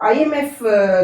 IMF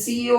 CEO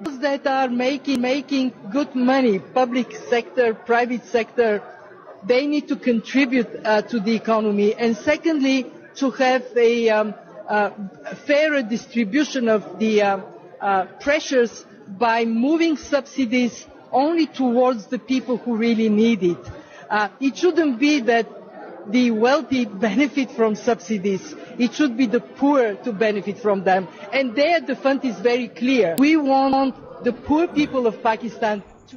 Those that are making good money, public sector, private sector, they need to contribute to the economy. And secondly, to have a fairer distribution of the pressures by moving subsidies only towards the people who really need it. It shouldn't be that the wealthy benefit from subsidies. It should be the poor to benefit from them. And there the fund is very clear. We want the poor people of Pakistan to...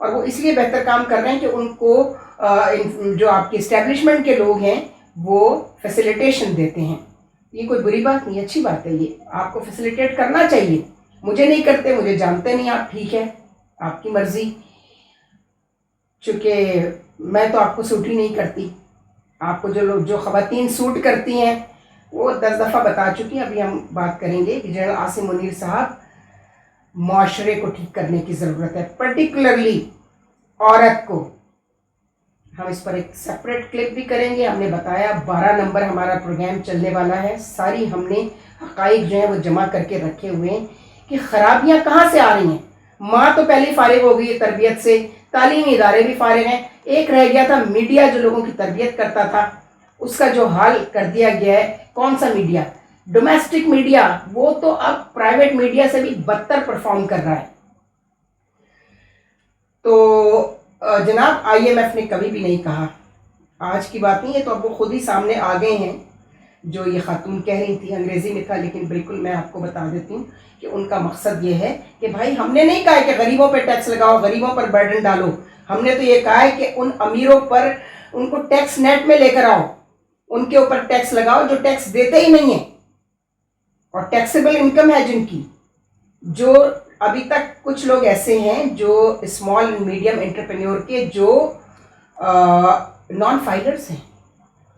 اور وہ اس لیے بہتر کام کر رہے ہیں کہ ان کو جو آپ کے اسٹیبلشمنٹ کے لوگ ہیں وہ فیسیلیٹیشن دیتے ہیں. یہ کوئی بری بات نہیں، اچھی بات ہے، یہ آپ کو فیسیلیٹیٹ کرنا چاہیے. مجھے نہیں کرتے، مجھے جانتے نہیں آپ، ٹھیک ہے، آپ کی مرضی. چونکہ میں تو آپ کو سوٹ ہی نہیں کرتی. آپ کو جو خواتین سوٹ کرتی ہیں وہ 10 دفعہ بتا چکی ہیں. ابھی ہم بات کریں گے کہ جنرل عاصم منیر صاحب، معاشرے کو ٹھیک کرنے کی ضرورت ہے، پرٹیکولرلی عورت کو. ہم اس پر ایک سپریٹ کلپ بھی کریں گے. ہم نے بتایا 12 نمبر ہمارا پروگرام چلنے والا ہے. ساری ہم نے حقائق جو ہیں وہ جمع کر کے رکھے ہوئے ہیں کہ خرابیاں کہاں سے آ رہی ہیں. ماں تو پہلے فارغ ہو گئی ہے تربیت سے، تعلیمی ادارے بھی فارغ ہیں. ایک رہ گیا تھا میڈیا جو لوگوں کی تربیت کرتا تھا، اس کا جو حال کر دیا گیا ہے. کون سا میڈیا؟ Domestic media. وہ تو اب پرائیویٹ میڈیا سے بھی بدتر پرفارم کر رہا ہے. تو جناب آئی ایم ایف نے کبھی بھی نہیں کہا، آج کی بات نہیں ہے، تو اب وہ خود ہی سامنے آ گئے ہیں. جو یہ خاتون کہہ رہی تھی انگریزی میں تھا، لیکن بالکل میں آپ کو بتا دیتی ہوں کہ ان کا مقصد یہ ہے کہ بھائی ہم نے نہیں کہا ہے کہ غریبوں پہ ٹیکس لگاؤ، غریبوں پر برڈن ڈالو. ہم نے تو یہ کہا ہے کہ ان امیروں پر ان کو ٹیکس نیٹ میں لے کر آؤ، ان کے اوپر ٹیکس لگاؤ جو ٹیکس دیتے ہی نہیں ہیں اور ٹیکسیبل انکم ہے جن کی. جو ابھی تک کچھ لوگ ایسے ہیں جو اسمال میڈیم انٹرپرینیور کے جو نان فائلرز ہیں.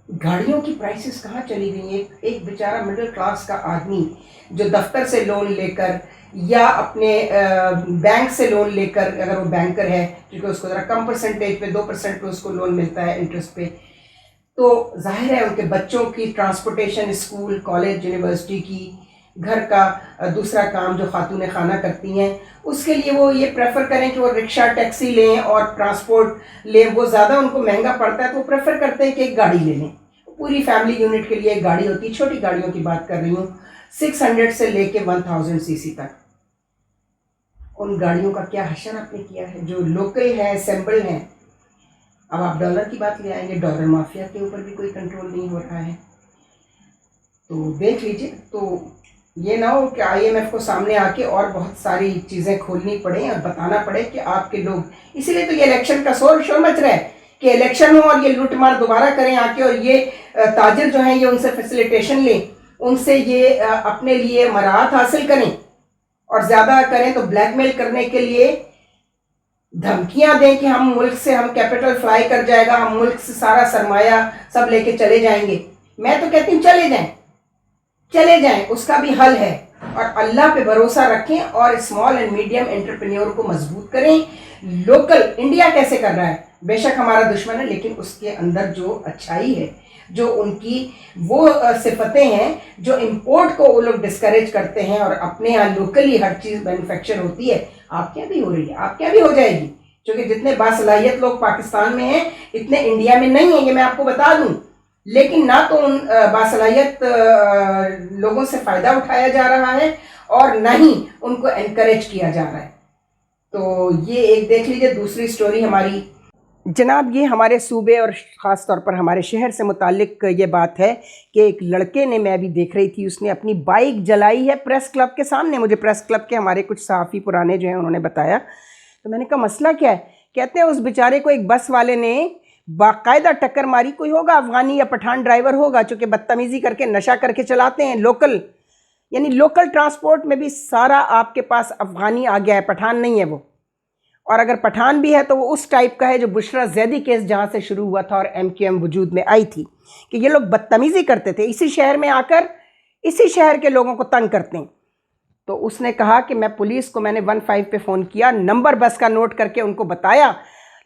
گاڑیوں کی پرائسز کہاں چلی گئی ہیں. ایک بیچارہ مڈل کلاس کا آدمی جو دفتر سے لون لے کر یا اپنے بینک سے لون لے کر، اگر وہ بینکر ہے کیونکہ اس کو ذرا کم پرسنٹیج پہ 2% پہ اس کو لون ملتا ہے انٹرسٹ پہ، تو ظاہر ہے ان کے بچوں کی ٹرانسپورٹیشن، اسکول، کالج، یونیورسٹی کی، گھر کا دوسرا کام جو خاتون خانہ کرتی ہیں، اس کے لیے وہ یہ پریفر کریں کہ وہ رکشہ، ٹیکسی لیں اور ٹرانسپورٹ لیں. وہ زیادہ ان کو مہنگا پڑتا ہے تو وہ پریفر کرتے ہیں کہ ایک گاڑی لے لیں. پوری فیملی یونٹ کے لیے ایک گاڑی ہوتی ہے. چھوٹی گاڑیوں کی بات کر رہی ہوں، 600 سے لے کے 1000 سی سی تک. ان گاڑیوں کا کیا حشر آپ نے کیا ہے جو لوکل ہیں، اسمبل ہیں. اب آپ ڈالر کی بات لے آئیں گے، ڈالر مافیا کے اوپر بھی کوئی کنٹرول نہیں ہو رہا ہے. تو دیکھ لیجئے. تو یہ نہ ہو کہ آئی ایم ایف کو سامنے آ کے اور بہت ساری چیزیں کھولنی پڑیں اور بتانا پڑے کہ آپ کے لوگ، اسی لیے تو یہ الیکشن کا شور مچ رہا ہے کہ الیکشن ہو اور یہ لوٹ مار دوبارہ کریں آ کے، اور یہ تاجر جو ہیں یہ ان سے فیسیلیٹیشن لیں، ان سے یہ اپنے لیے مراعات حاصل کریں، اور زیادہ کریں تو بلیک میل کرنے کے لیے دھمکیاں دیں کہ ہم ملک سے، ہم کیپٹل فلائی کر جائے گا، ہم ملک سے سارا سرمایہ سب لے کے چلے جائیں گے. میں تو کہتی ہوں چلے جائیں، اس کا بھی حل ہے. اور اللہ پہ بھروسہ رکھیں اور اسمال اینڈ میڈیم انٹرپرینیور کو مضبوط کریں. لوکل انڈیا کیسے کر رہا ہے، بے شک ہمارا دشمن ہے، لیکن اس کے اندر جو اچھائی ہے، جو ان کی وہ صفتیں ہیں جو امپورٹ کو وہ لوگ ڈسکریج کرتے ہیں اور اپنے یہاں لوکلی ہر چیز مینوفیکچر ہوتی ہے. آپ کیا بھی ہو رہی ہے، آپ کیا بھی ہو جائے گی. کیونکہ جتنے باصلاحیت لوگ پاکستان میں ہیں اتنے انڈیا میں نہیں ہیں، یہ میں آپ کو بتا دوں. لیکن نہ تو ان باصلاحیت لوگوں سے فائدہ اٹھایا جا رہا ہے اور نہ ہی ان کو انکریج کیا جا رہا ہے. تو یہ ایک دیکھ لیجئے. دوسری سٹوری ہماری جناب، یہ ہمارے صوبے اور خاص طور پر ہمارے شہر سے متعلق یہ بات ہے کہ ایک لڑکے نے، میں بھی دیکھ رہی تھی، اس نے اپنی بائک جلائی ہے پریس کلب کے سامنے. مجھے پریس کلب کے ہمارے کچھ صحافی پرانے جو ہیں انہوں نے بتایا. تو میں نے کہا مسئلہ کیا ہے؟ کہتے ہیں اس بیچارے کو ایک بس والے نے باقاعدہ ٹکر ماری. کوئی ہوگا افغانی یا پٹھان ڈرائیور ہوگا، چونکہ بدتمیزی کر کے، نشہ کر کے چلاتے ہیں. لوکل یعنی لوکل ٹرانسپورٹ میں بھی سارا آپ کے پاس افغانی آ گیا ہے، پٹھان نہیں ہے وہ. اور اگر پٹھان بھی ہے تو وہ اس ٹائپ کا ہے جو بشرا زیدی کیس جہاں سے شروع ہوا تھا اور ایم کیو ایم وجود میں آئی تھی، کہ یہ لوگ بدتمیزی کرتے تھے، اسی شہر میں آ کر اسی شہر کے لوگوں کو تنگ کرتے ہیں. تو اس نے کہا کہ میں پولیس کو، میں نے 15 پہ فون کیا، نمبر بس کا نوٹ کر کے ان کو بتایا.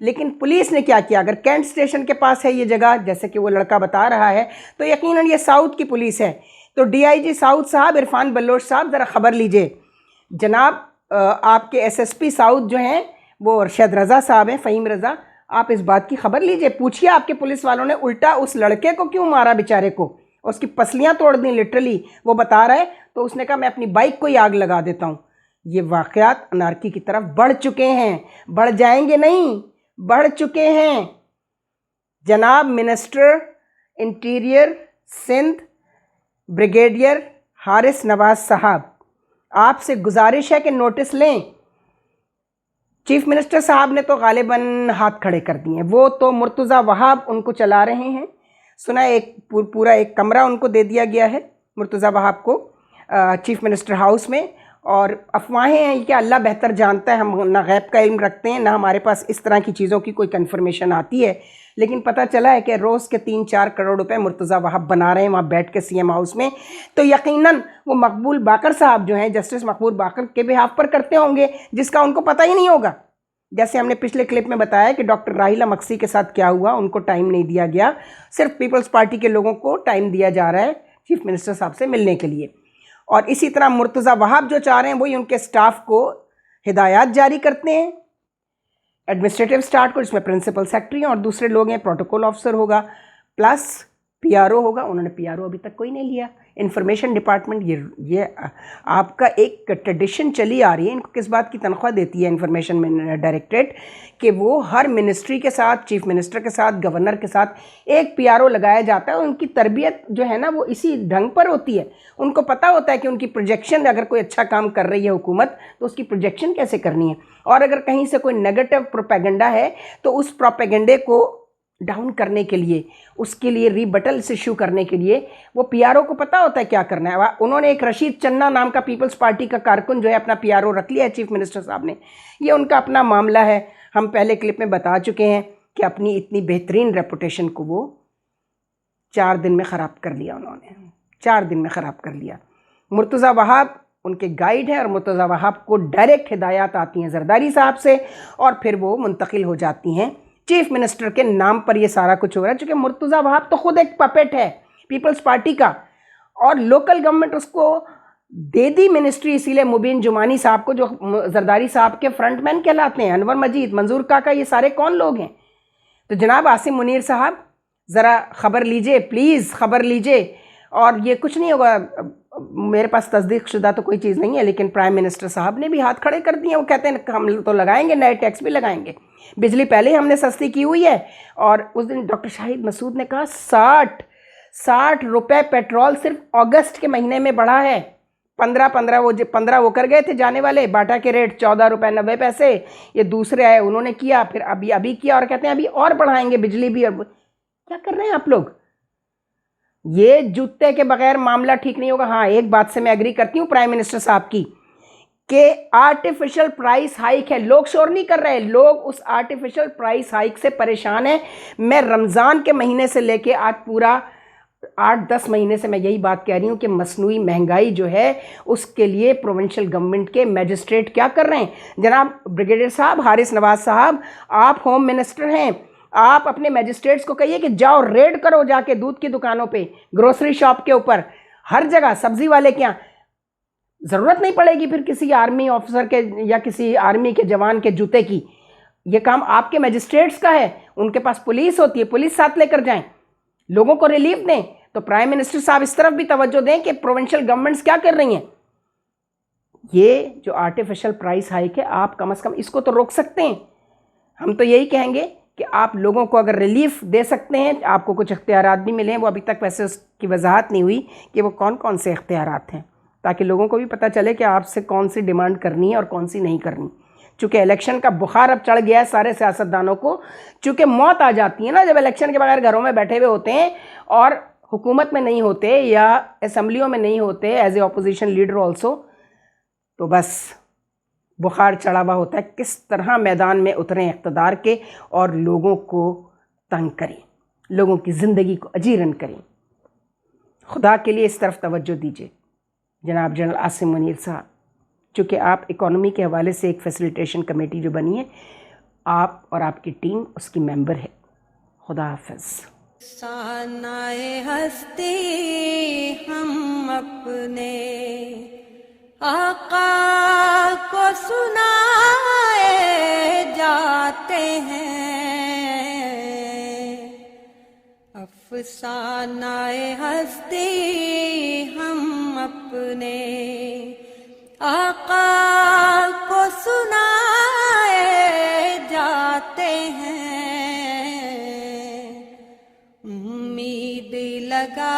لیکن پولیس نے کیا کیا؟ اگر کینٹ اسٹیشن کے پاس ہے یہ جگہ، جیسے کہ وہ لڑکا بتا رہا ہے، تو یقیناً یہ ساؤتھ کی پولیس ہے. تو ڈی آئی جی ساؤتھ صاحب، عرفان بلوچ صاحب، ذرا خبر لیجئے. جناب آپ کے ایس ایس پی ساؤتھ جو ہیں وہ ارشد رضا صاحب ہیں، فہیم رضا، آپ اس بات کی خبر لیجئے. پوچھئے آپ کے پولیس والوں نے الٹا اس لڑکے کو کیوں مارا بیچارے کو، اس کی پسلیاں توڑ دیں لٹرلی. وہ بتا رہا ہے تو اس نے کہا میں اپنی بائک کو ہی آگ لگا دیتا ہوں. یہ واقعات انارکی کی طرف بڑھ چکے ہیں، بڑھ جائیں گے نہیں، بڑھ چکے ہیں. جناب minister interior Sindh brigadier Haris Nawaz صاحب، آپ سے گزارش ہے کہ نوٹس لیں. چیف منسٹر صاحب نے تو غالباً ہاتھ کھڑے کر دیے ہیں. وہ تو مرتضیٰ وہاب ان کو چلا رہے ہیں. سنا ایک پورا ایک کمرہ ان کو دے دیا گیا ہے مرتضیٰ وہاب کو چیف منسٹر ہاؤس میں. اور افواہیں ہیں کہ اللہ بہتر جانتا ہے, ہم نہ غیب کا علم رکھتے ہیں نہ ہمارے پاس اس طرح کی چیزوں کی کوئی کنفرمیشن آتی ہے, لیکن پتہ چلا ہے کہ روز کے 3-4 کروڑ روپے مرتضیٰ وہاب بنا رہے ہیں وہاں بیٹھ کے سی ایم ہاؤس میں. تو یقیناً وہ مقبول باقر صاحب جو ہیں, جسٹس مقبول باقر کے بہاف پر کرتے ہوں گے, جس کا ان کو پتہ ہی نہیں ہوگا. جیسے ہم نے پچھلے کلپ میں بتایا کہ ڈاکٹر راحیلہ مکسی کے ساتھ کیا ہوا, ان کو ٹائم نہیں دیا گیا, صرف پیپلز پارٹی کے لوگوں کو ٹائم دیا جا رہا ہے چیف منسٹر صاحب سے ملنے کے لیے. اور اسی طرح مرتضیٰ وہاب جو چاہ رہے ہیں وہی ان کے سٹاف کو ہدایات جاری کرتے ہیں, ایڈمنسٹریٹو سٹاف کو, جس میں پرنسپل سیکرٹری ہیں اور دوسرے لوگ ہیں, پروٹوکول آفسر ہوگا, پلس پی آر او ہوگا. انہوں نے پی آر او ابھی تک کوئی نہیں لیا. انفارمیشن ڈپارٹمنٹ, یہ آپ کا ایک ٹریڈیشن چلی آ رہی ہے. ان کو کس بات کی تنخواہ دیتی ہے انفارمیشن ڈائریکٹریٹ, کہ وہ ہر منسٹری کے ساتھ, چیف منسٹر کے ساتھ, گورنر کے ساتھ ایک پی آر او لگایا جاتا ہے. ان کی تربیت جو ہے نا وہ اسی ڈھنگ پر ہوتی ہے. ان کو پتہ ہوتا ہے کہ ان کی پروجیکشن, اگر کوئی اچھا کام کر رہی ہے حکومت تو اس کی پروجیکشن کیسے کرنی ہے, اور اگر کہیں سے کوئی نیگیٹو پروپیگنڈا ہے تو اس پروپیگنڈے کو ڈاؤن کرنے کے لیے, اس کے لیے ریبٹلس ایشو کرنے کے لیے وہ پی آر او کو پتہ ہوتا ہے کیا کرنا ہے. انہوں نے ایک رشید چنہ نام کا پیپلز پارٹی کا کارکن جو ہے اپنا پی آر او رکھ لیا ہے چیف منسٹر صاحب نے. یہ ان کا اپنا معاملہ ہے. ہم پہلے کلپ میں بتا چکے ہیں کہ اپنی اتنی بہترین ریپوٹیشن کو وہ 4 دن میں خراب کر لیا. انہوں نے 4 دن میں خراب کر لیا. مرتضیٰ وہاب ان کے گائیڈ ہیں, اور مرتضیٰ وہاب کو ڈائریکٹ ہدایات آتی ہیں زرداری صاحب سے, اور پھر وہ منتقل ہو جاتی ہیں چیف منسٹر کے نام پر. یہ سارا کچھ ہو رہا ہے چونکہ مرتضیٰ وہاب تو خود ایک پپیٹ ہے پیپلز پارٹی کا, اور لوکل گورنمنٹ اس کو دے دی منسٹری, اسی لیے مبین جمانی صاحب کو, جو زرداری صاحب کے فرنٹ مین کہلاتے ہیں, انور مجید, منظور کاکا, یہ سارے کون لوگ ہیں. تو جناب عاصم منیر صاحب ذرا خبر لیجئے, پلیز خبر لیجئے. اور یہ کچھ نہیں ہوگا, میرے پاس تصدیق شدہ تو کوئی چیز نہیں ہے, لیکن پرائم منسٹر صاحب نے بھی ہاتھ کھڑے کر دیے. وہ کہتے ہیں ہم تو لگائیں گے, نئے ٹیکس بھی لگائیں گے. بجلی پہلے ہم نے سستی کی ہوئی ہے, اور اس دن ڈاکٹر شاہد مسعود نے کہا 60 روپے پیٹرول صرف اگست کے مہینے میں بڑھا ہے. 15 وہ کر گئے تھے جانے والے, باٹا کے ریٹ 14 روپے 90 پیسے. یہ دوسرے آئے, انہوں نے کیا, پھر ابھی کیا, اور کہتے ہیں ابھی اور بڑھائیں گے بجلی بھی. اور کیا کر رہے ہیں آپ لوگ؟ یہ جوتے کے بغیر معاملہ ٹھیک نہیں ہوگا. ہاں, ایک بات سے میں ایگری کرتی ہوں پرائم منسٹر صاحب کی, کہ آرٹیفیشل پرائس ہائیک ہے. لوگ شور نہیں کر رہے, لوگ اس آرٹیفیشل پرائس ہائیک سے پریشان ہیں. میں رمضان کے مہینے سے لے کے آج پورا 8-10 مہینے سے میں یہی بات کہہ رہی ہوں کہ مصنوعی مہنگائی جو ہے اس کے لیے پروونشل گورنمنٹ کے میجسٹریٹ کیا کر رہے ہیں. جناب بریگیڈیئر صاحب, حارث نواز صاحب, آپ ہوم منسٹر ہیں, آپ اپنے میجسٹریٹس کو کہیے کہ جاؤ ریڈ کرو جا کے دودھ کی دکانوں پہ, گروسری شاپ کے اوپر, ہر جگہ, سبزی والے کے یہاں. ضرورت نہیں پڑے گی پھر کسی آرمی آفیسر کے یا کسی آرمی کے جوان کے جوتے کی. یہ کام آپ کے میجسٹریٹس کا ہے, ان کے پاس پولیس ہوتی ہے, پولیس ساتھ لے کر جائیں, لوگوں کو ریلیف دیں. تو پرائم منسٹر صاحب اس طرف بھی توجہ دیں کہ پروونشل گورنمنٹس کیا کر رہی ہیں. یہ جو آرٹیفیشل پرائس ہائیک ہے, آپ کم از کم اس کو تو روک سکتے ہیں. ہم تو یہی کہیں گے کہ آپ لوگوں کو اگر ریلیف دے سکتے ہیں, آپ کو کچھ اختیارات بھی ملیں. وہ ابھی تک ویسے اس کی وضاحت نہیں ہوئی کہ وہ کون کون سے اختیارات ہیں, تاکہ لوگوں کو بھی پتہ چلے کہ آپ سے کون سی ڈیمانڈ کرنی ہے اور کون سی نہیں کرنی. چونکہ الیکشن کا بخار اب چڑھ گیا ہے سارے سیاستدانوں کو, چونکہ موت آ جاتی ہے نا جب الیکشن کے بغیر گھروں میں بیٹھے ہوئے ہوتے ہیں اور حکومت میں نہیں ہوتے یا اسمبلیوں میں نہیں ہوتے as a opposition leader also. تو بس بخار چڑھا ہوا ہوتا ہے, کس طرح میدان میں اتریں اقتدار کے اور لوگوں کو تنگ کریں, لوگوں کی زندگی کو اجیرن کریں. خدا کے لیے اس طرف توجہ دیجیے جناب جنرل عاصم منیر صاحب, چونکہ آپ اکانومی کے حوالے سے ایک فیسیلیٹیشن کمیٹی جو بنی ہے, آپ اور آپ کی ٹیم اس کی ممبر ہے. خدا حافظ. سانائے ہستی ہم اپنے آقا کو سنائے جاتے ہیں, افسانۂ ہستی ہم اپنے آقا کو سنائے جاتے ہیں. امید لگا